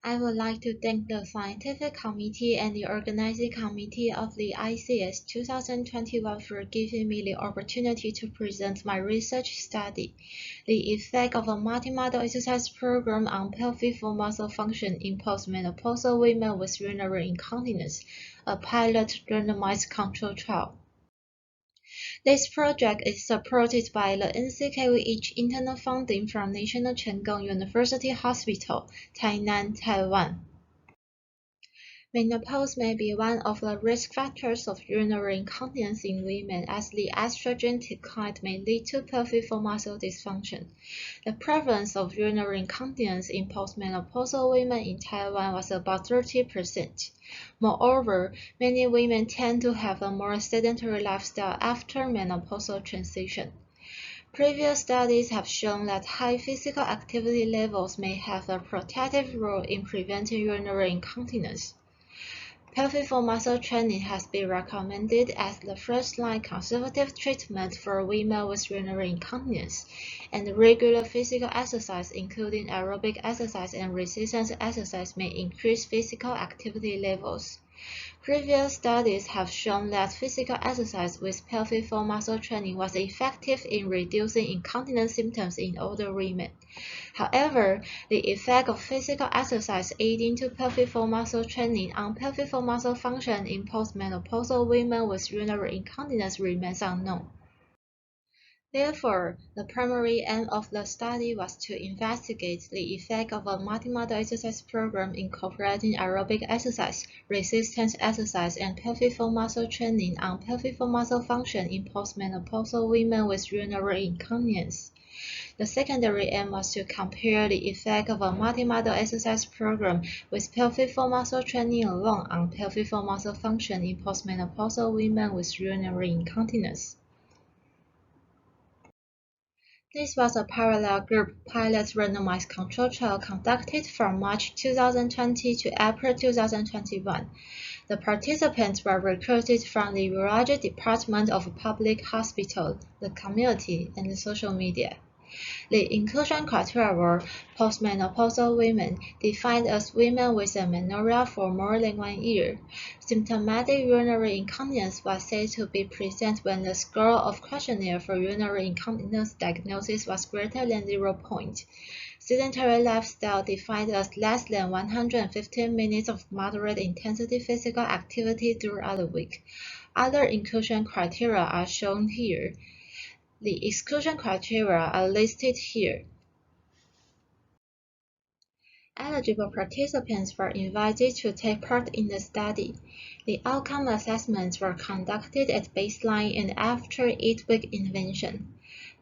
I would like to thank the Scientific Committee and the Organizing Committee of the ICS 2021 for giving me the opportunity to present my research study, the effect of a multimodal exercise program on pelvic floor muscle function in postmenopausal women with urinary incontinence, a pilot randomized control trial. This project is supported by the NCKVH internal funding from National Cheng University Hospital, Tainan, Taiwan. Menopause may be one of the risk factors of urinary incontinence in women, as the estrogen decline may lead to pelvic floor muscle dysfunction. The prevalence of urinary incontinence in postmenopausal women in Taiwan was about 30%. Moreover, many women tend to have a more sedentary lifestyle after menopausal transition. Previous studies have shown that high physical activity levels may have a protective role in preventing urinary incontinence. Pelvic floor muscle training has been recommended as the first-line conservative treatment for women with urinary incontinence, and regular physical exercise, including aerobic exercise and resistance exercise, may increase physical activity levels. Previous studies have shown that physical exercise with pelvic floor muscle training was effective in reducing incontinence symptoms in older women. However, the effect of physical exercise aiding to pelvic floor muscle training on pelvic floor muscle function in postmenopausal women with urinary incontinence remains unknown. Therefore, the primary aim of the study was to investigate the effect of a multimodal exercise program incorporating aerobic exercise, resistance exercise, and pelvic floor muscle training on pelvic floor muscle function in postmenopausal women with urinary incontinence. The secondary aim was to compare the effect of a multimodal exercise program with pelvic floor muscle training alone on pelvic floor muscle function in postmenopausal women with urinary incontinence. This was a parallel group pilot randomized control trial conducted from March 2020 to April 2021. The participants were recruited from the Urology Department of a public hospital, the community, and the social media. The inclusion criteria were postmenopausal women, defined as women with amenorrhea for more than 1 year. Symptomatic urinary incontinence was said to be present when the score of questionnaire for urinary incontinence diagnosis was greater than 0 point. Sedentary lifestyle defined as less than 115 minutes of moderate intensity physical activity throughout the week. Other inclusion criteria are shown here. The exclusion criteria are listed here. Eligible participants were invited to take part in the study. The outcome assessments were conducted at baseline and after 8-week intervention.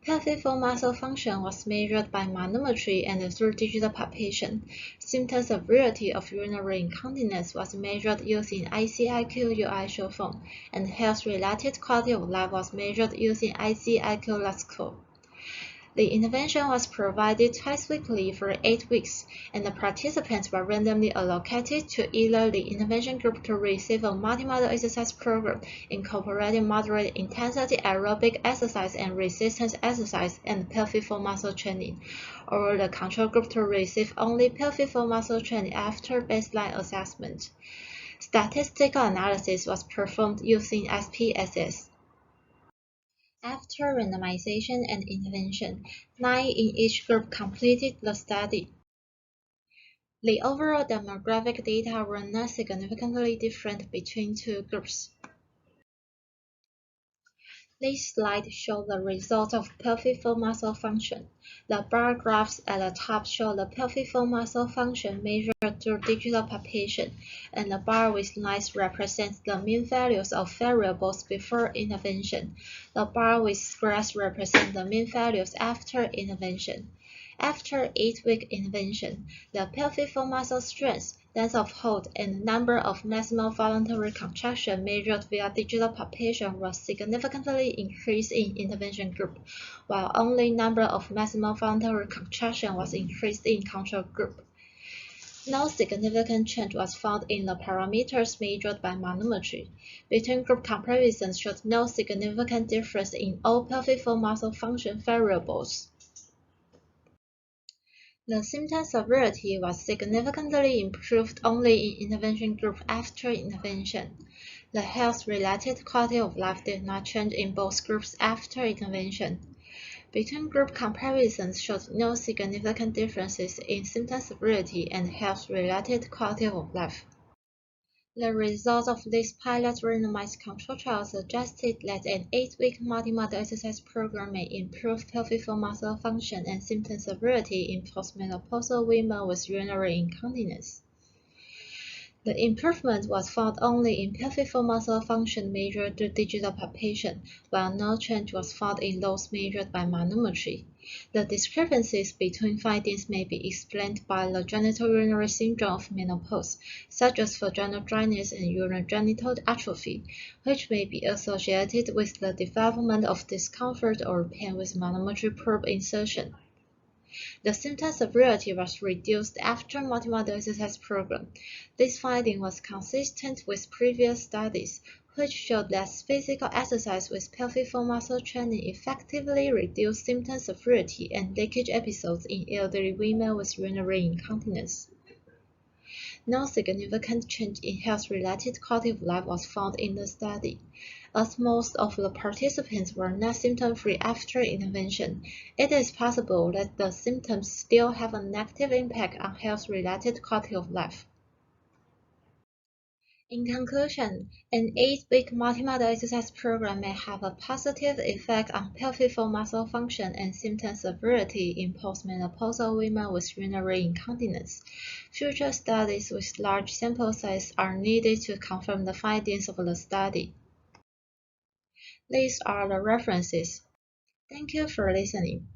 Pelvic floor muscle function was measured by manometry and through digital palpation. Symptom severity of urinary incontinence was measured using ICIQ UI short form, and health-related quality of life was measured using ICIQ last score. The intervention was provided twice weekly for 8 weeks, and the participants were randomly allocated to either the intervention group to receive a multimodal exercise program incorporating moderate intensity aerobic exercise and resistance exercise and pelvic floor muscle training, or the control group to receive only pelvic floor muscle training after baseline assessment. Statistical analysis was performed using SPSS. After randomization and intervention, 9 in each group completed the study. The overall demographic data were not significantly different between two groups. This slide shows the results of pelvic floor muscle function. The bar graphs at the top show the pelvic floor muscle function measured through digital palpation, and the bar with lines represents the mean values of variables before intervention. The bar with squares represent the mean values after intervention. After 8-week intervention, the pelvic floor muscle strength, length of hold, and number of maximal voluntary contraction measured via digital palpation was significantly increased in intervention group, while only number of maximal voluntary contraction was increased in control group. No significant change was found in the parameters measured by manometry. Between group comparisons showed no significant difference in all pelvic floor muscle function variables. The symptom severity was significantly improved only in intervention group after intervention. The health-related quality of life did not change in both groups after intervention. Between group comparisons showed no significant differences in symptom severity and health-related quality of life. The results of this pilot randomized control trial suggested that an 8-week multimodal exercise program may improve pelvic floor muscle function and symptom severity in postmenopausal women with urinary incontinence. The improvement was found only in pelvic floor muscle function measured through digital palpation, while no change was found in those measured by manometry. The discrepancies between findings may be explained by the genital urinary syndrome of menopause, such as vaginal dryness and urogenital atrophy, which may be associated with the development of discomfort or pain with manometry probe insertion. The symptom severity was reduced after multimodal exercise program. This finding was consistent with previous studies, which showed that physical exercise with pelvic floor muscle training effectively reduced symptom severity and leakage episodes in elderly women with urinary incontinence. No significant change in health-related quality of life was found in the study. As most of the participants were not symptom-free after intervention, it is possible that the symptoms still have a negative impact on health-related quality of life. In conclusion, an 8-week multimodal exercise program may have a positive effect on pelvic floor muscle function and symptom severity in postmenopausal women with urinary incontinence. Future studies with large sample sizes are needed to confirm the findings of the study. These are the references. Thank you for listening.